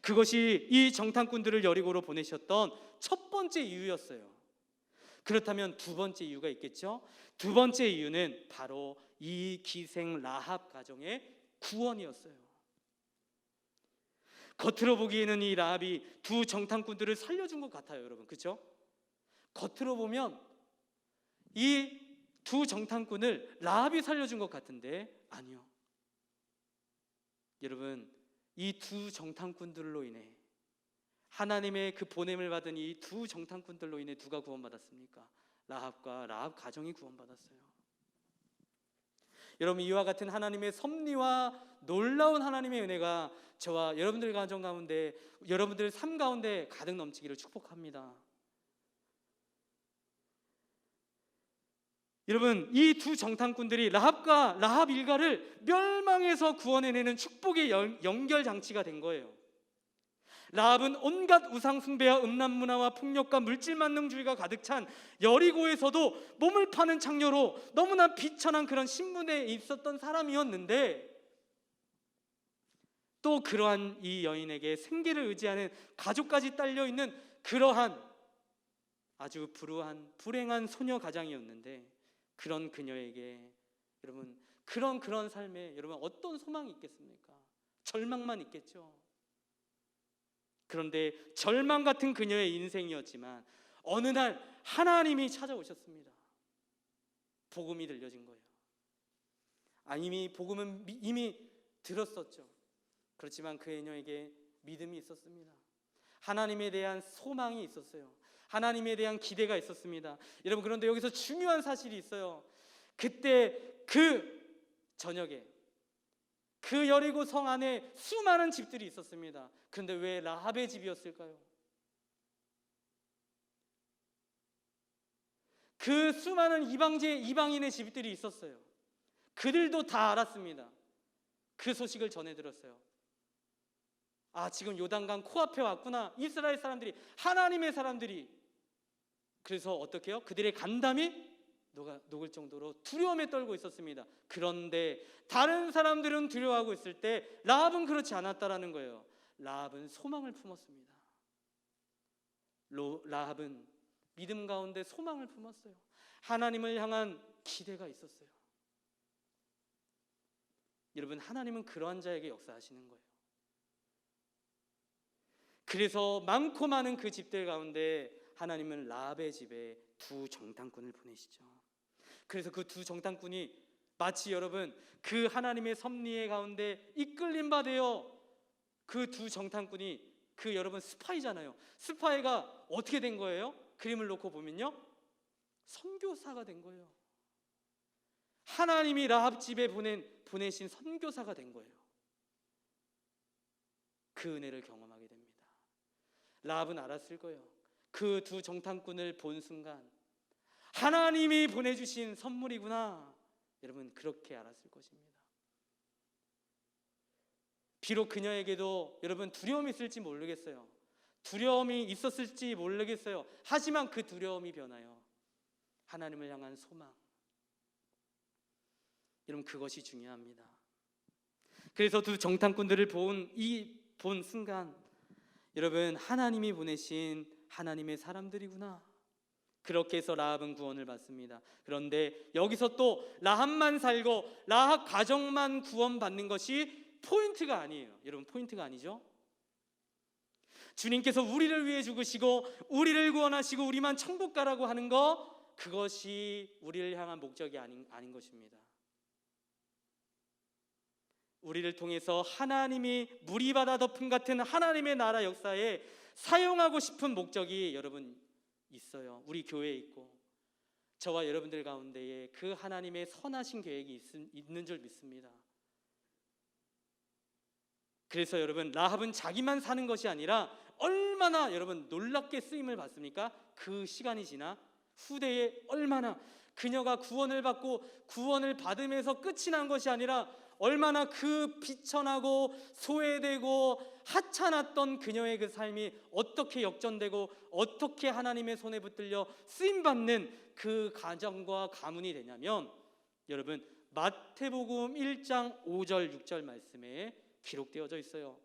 그것이 이 정탐꾼들을 여리고로 보내셨던 첫 번째 이유였어요. 그렇다면 두 번째 이유가 있겠죠? 두 번째 이유는 바로 이 기생 라합 가정의 구원이었어요. 겉으로 보기에는 이 라합이 두 정탐꾼들을 살려준 것 같아요, 여러분, 그렇죠? 겉으로 보면 이 두 정탐꾼을 라합이 살려준 것 같은데, 아니요. 여러분, 이 두 정탐꾼들로 인해, 하나님의 그 보냄을 받은 이 두 정탐꾼들로 인해 누가 구원받았습니까? 라합과 라합 가정이 구원받았어요. 여러분, 이와 같은 하나님의 섭리와 놀라운 하나님의 은혜가 저와 여러분들 가정 가운데, 여러분들 삶 가운데 가득 넘치기를 축복합니다. 여러분, 이 두 정탐꾼들이 라합과 라합 일가를 멸망에서 구원해내는 축복의 연결 장치가 된 거예요. 라합은 온갖 우상 숭배와 음란 문화와 폭력과 물질 만능주의가 가득 찬 여리고에서도 몸을 파는 창녀로 너무나 비천한 그런 신분에 있었던 사람이었는데, 또 그러한 이 여인에게 생계를 의지하는 가족까지 딸려 있는 그러한 아주 불행한 소녀 가장이었는데, 그런 그녀에게 여러분, 그런 삶에 여러분 어떤 소망이 있겠습니까? 절망만 있겠죠. 그런데 절망 같은 그녀의 인생이었지만 어느 날 하나님이 찾아오셨습니다. 복음이 들려진 거예요. 이미 복음은 이미 들었었죠. 그렇지만 그녀에게 믿음이 있었습니다. 하나님에 대한 소망이 있었어요. 하나님에 대한 기대가 있었습니다. 여러분, 그런데 여기서 중요한 사실이 있어요. 그때 그 저녁에 그 여리고 성 안에 수많은 집들이 있었습니다. 그런데 왜 라합의 집이었을까요? 그 수많은 이방인의 집들이 있었어요. 그들도 다 알았습니다. 그 소식을 전해 들었어요. 아, 지금 요단강 코앞에 왔구나. 이스라엘 사람들이, 하나님의 사람들이. 그래서 어떻게 해요? 그들의 간담이 녹을 정도로 두려움에 떨고 있었습니다. 그런데 다른 사람들은 두려워하고 있을 때 라합은 그렇지 않았다라는 거예요. 라합은 소망을 품었습니다. 라합은 믿음 가운데 소망을 품었어요. 하나님을 향한 기대가 있었어요. 여러분, 하나님은 그러한 자에게 역사하시는 거예요. 그래서 많고 많은 그 집들 가운데 하나님은 라합의 집에 두 정탐꾼을 보내시죠. 그래서 그 두 정탐꾼이 마치 여러분 그 하나님의 섭리의 가운데 이끌림 받아요. 그 두 정탐꾼이 그 여러분 스파이잖아요. 스파이가 어떻게 된 거예요? 그림을 놓고 보면요, 선교사가 된 거예요. 하나님이 라합 집에 보내신 선교사가 된 거예요. 그 은혜를 경험하게 됩니다. 라합은 알았을 거예요. 그 두 정탐꾼을 본 순간 하나님이 보내주신 선물이구나. 여러분, 그렇게 알았을 것입니다. 비록 그녀에게도 여러분 두려움이 있을지 모르겠어요. 두려움이 있었을지 모르겠어요. 하지만 그 두려움이 변하여 하나님을 향한 소망. 여러분, 그것이 중요합니다. 그래서 두 정탐꾼들을 본 순간, 여러분, 하나님이 보내신 하나님의 사람들이구나. 그렇게 해서 라합은 구원을 받습니다. 그런데 여기서 또 라합만 살고 라합 가정만 구원받는 것이 포인트가 아니에요. 여러분, 포인트가 아니죠? 주님께서 우리를 위해 죽으시고 우리를 구원하시고 우리만 천국 가라고 하는 거, 그것이 우리를 향한 목적이 아닌 것입니다. 우리를 통해서 하나님이 무리바다 덮음 같은 하나님의 나라 역사에 사용하고 싶은 목적이 여러분 있어요. 우리 교회에 있고 저와 여러분들 가운데에 그 하나님의 선하신 계획이 있는 줄 믿습니다. 그래서 여러분, 라합은 자기만 사는 것이 아니라 얼마나 여러분 놀랍게 쓰임을 받습니까? 그 시간이 지나 후대에 얼마나 그녀가 구원을 받고 구원을 받으면서 끝이 난 것이 아니라 얼마나 그 비천하고 소외되고 하찮았던 그녀의 그 삶이 어떻게 역전되고 어떻게 하나님의 손에 붙들려 쓰임받는 그 가정과 가문이 되냐면, 여러분, 마태복음 1장 5절 6절 말씀에 기록되어져 있어요.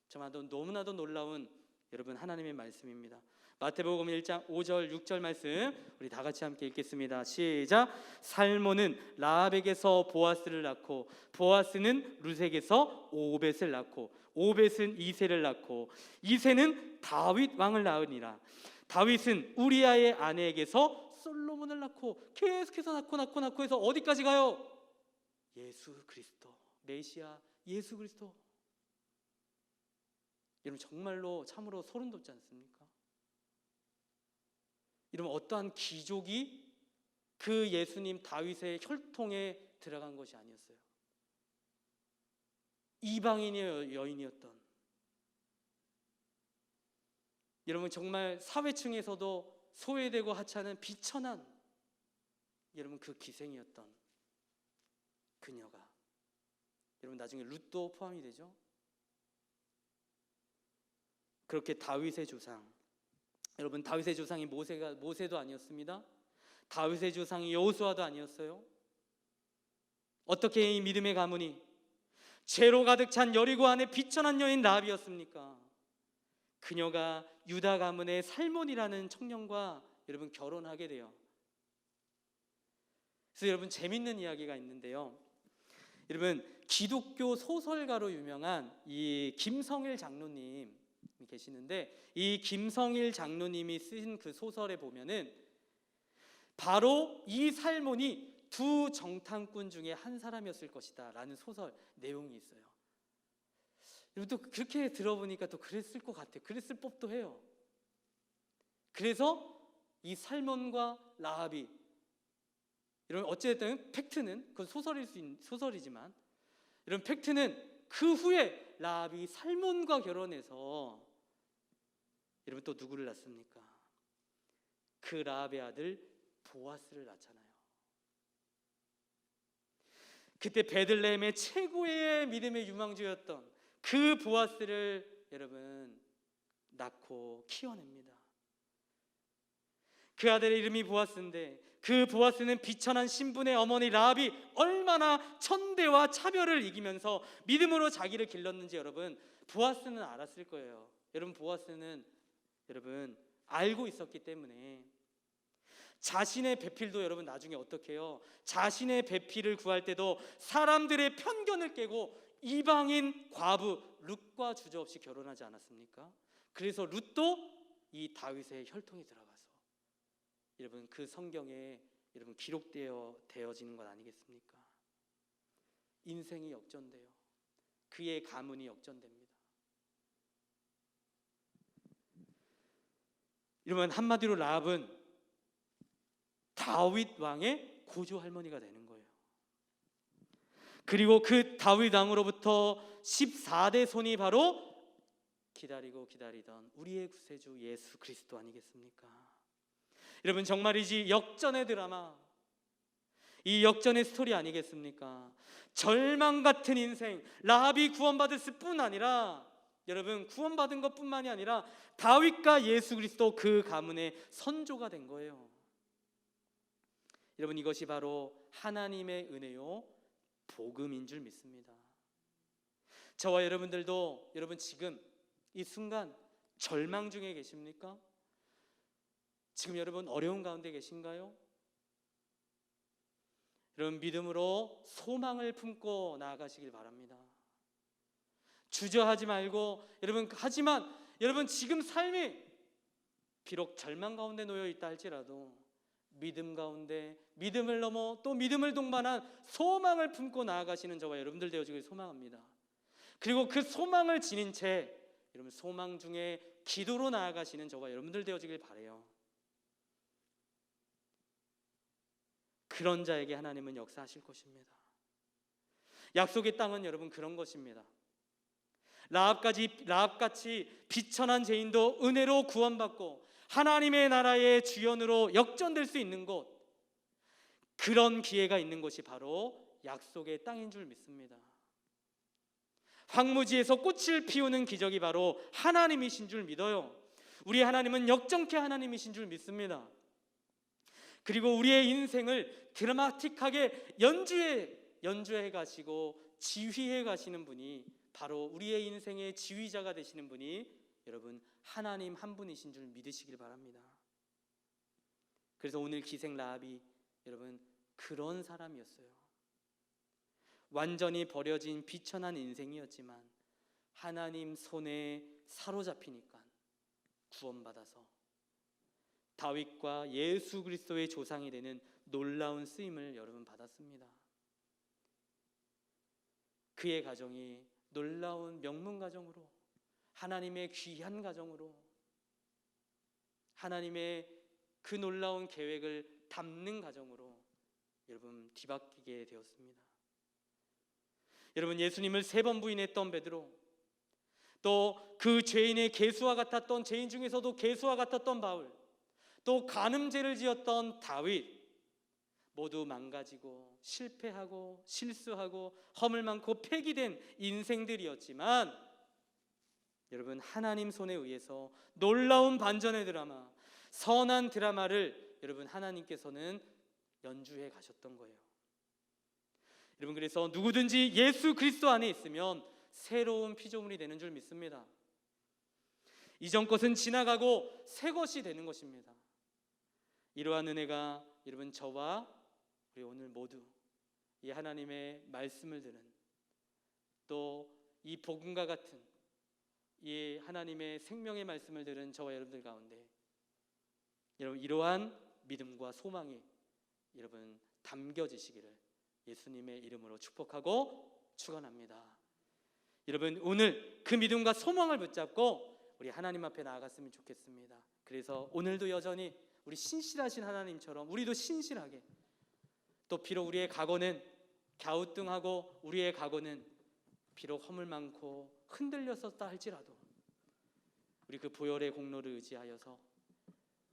정말 너무나도 놀라운 여러분 하나님의 말씀입니다. 마태복음 1장 5절 6절 말씀 우리 다 같이 함께 읽겠습니다. 시작. 살몬은 라합에게서 보아스를 낳고 보아스는 룻에게서 오벳을 낳고 오벳은 이새를 낳고 이새는 다윗 왕을 낳으니라. 다윗은 우리아의 아내에게서 솔로몬을 낳고 계속해서 낳고 해서 어디까지 가요? 예수 그리스도, 메시아 예수 그리스도. 여러분, 정말로 참으로 소름 돋지 않습니까? 여러분, 어떠한 기족이 그 예수님 다윗의 혈통에 들어간 것이 아니었어요. 이방인의 여인이었던, 여러분 정말 사회층에서도 소외되고 하찮은 비천한 여러분 그 기생이었던 그녀가, 여러분 나중에 룻도 포함이 되죠. 그렇게 다윗의 조상, 여러분 다윗의 조상이 모세도 아니었습니다. 다윗의 조상이 여호수아도 아니었어요. 어떻게 이 믿음의 가문이 죄로 가득 찬 여리고 안에 비천한 여인 라합이었습니까? 그녀가 유다 가문의 살몬이라는 청년과 여러분 결혼하게 돼요. 그래서 여러분 재밌는 이야기가 있는데요. 여러분 기독교 소설가로 유명한 이 김성일 장로님 계시는데, 이 김성일 장로님이 쓴 그 소설에 보면은 바로 이 살몬이 두 정탐꾼 중에 한 사람이었을 것이다 라는 소설 내용이 있어요. 여러분 또 그렇게 들어보니까 또 그랬을 것 같아요. 그랬을 법도 해요. 그래서 이 살몬과 라합이, 여러분 어쨌든 팩트는 그건 소설이지만 여러분 팩트는 그 후에 라합이 살몬과 결혼해서 여러분 또 누구를 낳습니까? 그 라합의 아들 보아스를 낳잖아요. 그때 베들레헴의 최고의 믿음의 유망주였던 그 보아스를 여러분 낳고 키워냅니다. 그 아들의 이름이 보아스인데, 그 보아스는 비천한 신분의 어머니 라합이 얼마나 천대와 차별을 이기면서 믿음으로 자기를 길렀는지 여러분 보아스는 알았을 거예요. 여러분 보아스는 여러분 알고 있었기 때문에 자신의 배필도 여러분 나중에 어떻게 해요? 자신의 배필을 구할 때도 사람들의 편견을 깨고 이방인 과부 룻과 주저없이 결혼하지 않았습니까? 그래서 룻도 이 다윗의 혈통이 들어가서 여러분 그 성경에 여러분 기록되어지는 것 아니겠습니까? 인생이 역전돼요. 그의 가문이 역전됩니다. 여러분 한마디로 라합은 다윗 왕의 고조 할머니가 되는 거예요. 그리고 그 다윗 왕으로부터 14대 손이 바로 기다리던 우리의 구세주 예수 그리스도 아니겠습니까? 여러분 정말이지 역전의 드라마, 이 역전의 스토리 아니겠습니까? 절망 같은 인생, 라합이 구원받았을 뿐 아니라 여러분 구원받은 것뿐만이 아니라 다윗과 예수 그리스도 그 가문의 선조가 된 거예요. 여러분 이것이 바로 하나님의 은혜요 복음인 줄 믿습니다. 저와 여러분들도 여러분 지금 이 순간 절망 중에 계십니까? 지금 여러분 어려운 가운데 계신가요? 여러분 믿음으로 소망을 품고 나아가시길 바랍니다. 주저하지 말고 여러분 하지만 여러분 지금 삶이 비록 절망 가운데 놓여 있다 할지라도 믿음 가운데 믿음을 넘어 또 믿음을 동반한 소망을 품고 나아가시는 저와 여러분들 되어지길 소망합니다. 그리고 그 소망을 지닌 채 여러분 소망 중에 기도로 나아가시는 저와 여러분들 되어지길 바라요. 그런 자에게 하나님은 역사하실 것입니다. 약속의 땅은 여러분 그런 것입니다. 라합같이 비천한 죄인도 은혜로 구원받고 하나님의 나라의 주연으로 역전될 수 있는 곳, 그런 기회가 있는 곳이 바로 약속의 땅인 줄 믿습니다. 황무지에서 꽃을 피우는 기적이 바로 하나님이신 줄 믿어요. 우리 하나님은 역정케 하나님이신 줄 믿습니다. 그리고 우리의 인생을 드라마틱하게 연주해 가시고 지휘해 가시는 분이 바로 우리의 인생의 지휘자가 되시는 분이 여러분 하나님 한 분이신 줄 믿으시길 바랍니다. 그래서 오늘 기생 라합이 여러분 그런 사람이었어요. 완전히 버려진 비천한 인생이었지만 하나님 손에 사로잡히니까 구원받아서 다윗과 예수 그리스도의 조상이 되는 놀라운 쓰임을 여러분 받았습니다. 그의 가정이 놀라운 명문 가정으로, 하나님의 귀한 가정으로, 하나님의 그 놀라운 계획을 담는 가정으로 여러분 뒤바뀌게 되었습니다. 여러분 예수님을 3번 부인했던 베드로, 또 그 죄인의 개수와 같았던 죄인 중에서도 개수와 같았던 바울, 또 간음죄를 지었던 다윗, 모두 망가지고 실패하고 실수하고 허물 많고 폐기된 인생들이었지만 여러분 하나님 손에 의해서 놀라운 반전의 드라마, 선한 드라마를 여러분 하나님께서는 연주해 가셨던 거예요. 여러분 그래서 누구든지 예수 그리스도 안에 있으면 새로운 피조물이 되는 줄 믿습니다. 이전 것은 지나가고 새 것이 되는 것입니다. 이러한 은혜가 여러분 저와 우리 오늘 모두 이 하나님의 말씀을 들은, 또 이 복음과 같은 이 하나님의 생명의 말씀을 들은 저와 여러분들 가운데 여러분 이러한 믿음과 소망이 여러분 담겨지시기를 예수님의 이름으로 축복하고 축원합니다. 여러분 오늘 그 믿음과 소망을 붙잡고 우리 하나님 앞에 나아갔으면 좋겠습니다. 그래서 오늘도 여전히 우리 신실하신 하나님처럼 우리도 신실하게, 또 비록 우리의 과거는 갸우뚱하고 우리의 과거는 비록 허물 많고 흔들렸었다 할지라도 우리 그 보혈의 공로를 의지하여서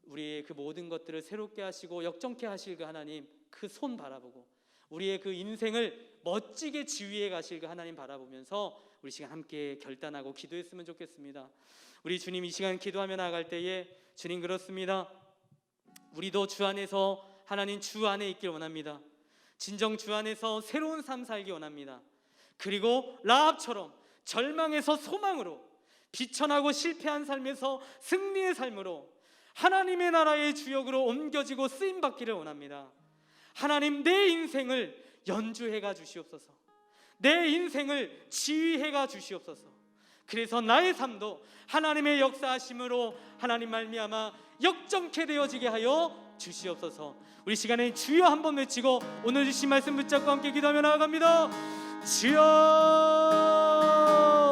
우리의 그 모든 것들을 새롭게 하시고 역정케 하실 그 하나님 그 손 바라보고 우리의 그 인생을 멋지게 지휘해 가실 그 하나님 바라보면서 우리 시간 함께 결단하고 기도했으면 좋겠습니다. 우리 주님 이 시간 기도하며 나아갈 때에 주님 그렇습니다. 우리도 주 안에서 하나님 주 안에 있길 원합니다. 진정 주 안에서 새로운 삶 살기 원합니다. 그리고 라합처럼 절망에서 소망으로, 비천하고 실패한 삶에서 승리의 삶으로 하나님의 나라의 주역으로 옮겨지고 쓰임받기를 원합니다. 하나님 내 인생을 연주해가 주시옵소서. 내 인생을 지휘해가 주시옵소서. 그래서 나의 삶도 하나님의 역사하심으로 하나님 말미암아 역정케 되어지게 하여 주시옵소서. 우리 시간에 주여 한번 외치고 오늘 주신 말씀 붙잡고 함께 기도하며 나아갑니다. 주여